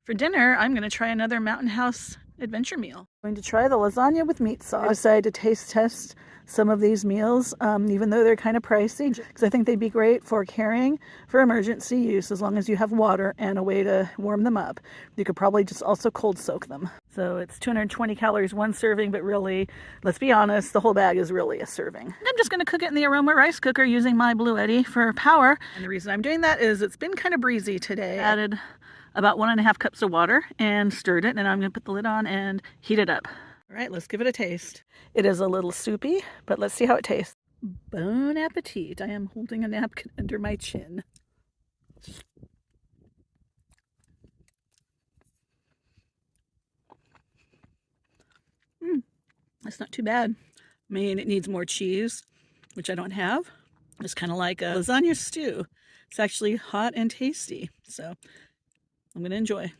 For dinner, I'm going to try another Mountain House adventure meal. I'm going to try the lasagna with meat sauce. I decided to taste test some of these meals, even though they're kind of pricey, because I think they'd be great for carrying for emergency use as long as you have water and a way to warm them up. You could probably just also cold soak them. So it's 220 calories one serving, but really, let's be honest, the whole bag is really a serving. I'm just going to cook it in the aroma rice cooker using my Blue Eddy for power. And the reason I'm doing that is it's been kind of breezy today. I added about 1.5 cups of water and stirred it, and I'm going to put the lid on and heat it up. All right, let's give it a taste. It is a little soupy, but let's see how it tastes. Bon appetit. I am holding a napkin under my chin. That's not too bad. I mean, it needs more cheese, which I don't have. It's kind of like a lasagna stew. It's actually hot and tasty, so I'm going to enjoy.